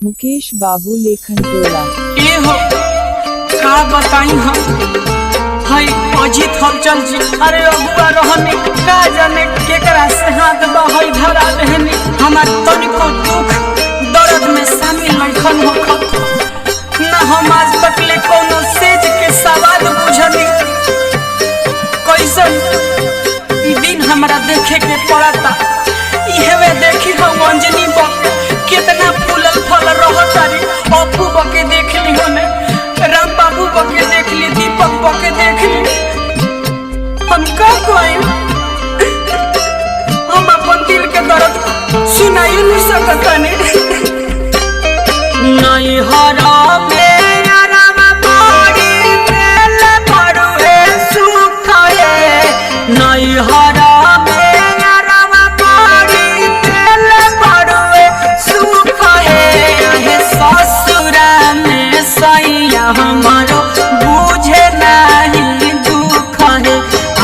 मुकेश बाबू लेखन टोला। ये हो का बताई हम हाय अजीत हलचल जी। अरे अबुआ रहनी का जाने केकरा से हाथ बहई धरा रहनी। हमार तनिको दुख दर्द में शामिल लखन होखत ना। हम आज तक ले कोनो सेज के सवाद बुझनी। कैसन ई दिन हमरा देखे के पड़ता। इहवे देखी हम अंजनी बक कितना फूलल फल रहतारी। अपू बके देख ली हमें, राम बाबू बके देख ली, दीपक बके देख ली। हम का कोई हम अपन दिल के दर्द सुनाई नहीं सकता नहीं हरा नहीं हरा हमारो बुझे नहीं दुख है।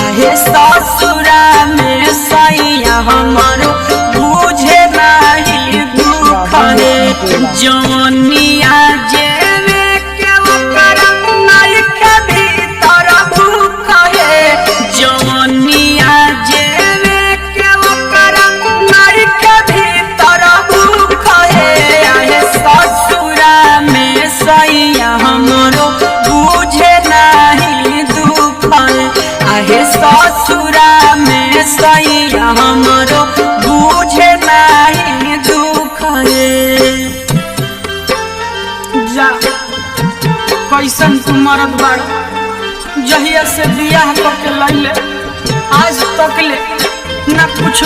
आहे ससुरा में सैया हमारो बुझे नहीं दुख है। जवनिया जेवे के ओकर नहीं के भीतर भूख है। जवनिया जेवे के ओकर नहीं के भीतर भूख है। आहे ससुरा में सैया हमारो बुझे नहीं दुख है। आहे ससुरा में सैया हमारो बुझे नहीं दुख है। जा कैसन तू मरद बाड़। जहिया से बियाह करके लैले आज तक ले ना कुछ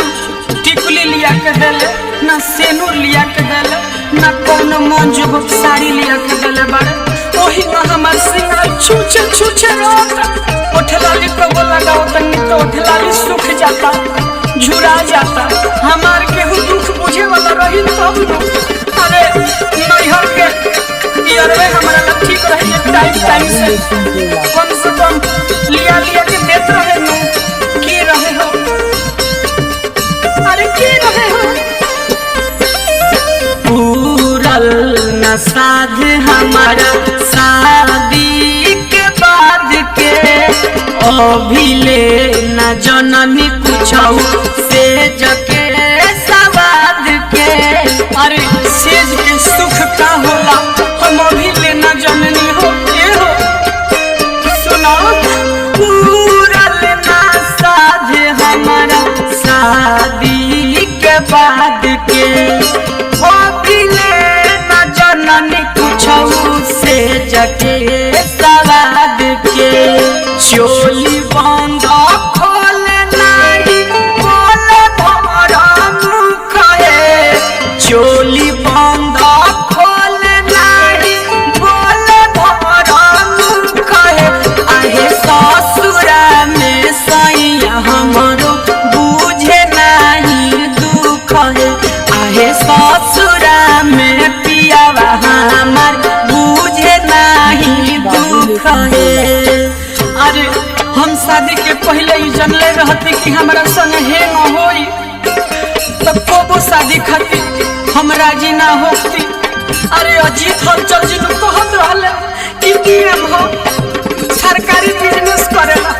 टिकुली लिया के देले, ना सेनूर लिया के देले, ना कोनो मन जोग साड़ी लिया के देले बाड़े। ओही ना हमार सिंगार छूछे छूछे रहता। ओठलाली कबो लगाओ तनी तो ओठलाली सूख जाता, झुरा जाता। हमार केहू दुख बुझे वाला रही तब न। अरे नैहर के इयरवे हमारा ला ठीक रही टाइम से कम से कम लिया के देत रहे नु। की रहे हो अरे की रहे हो। पूरल न साध हमारा शादी के बाद के अभिले न जननी कुछौ सेज के सवाद के। अरे सेज के सुख का होला हम अभिले न जननी हो। ये हो सुना पूरल न साध हमारा शादी के बाद के अभिले न जननी कुछौ सेज के सवाद के। चोली बंद खोल नहीं बोले भरा मुख है। चोली बंद खोल नहीं बोले भरा मुख है। आहे ससुरा में सैया हमारो बुझे नहीं दुख है। आहे ससुरा में पियावा हमार बुझे नहीं दुख है। अरे हम शादी के पहले ही जानले रहती कि हमारा संग हे न होई तो कोबो शादी खातिर हम राजी ना होती। अरे अजीत हलचल जी कहत रहले कि हम सरकारी बिजनेस करेला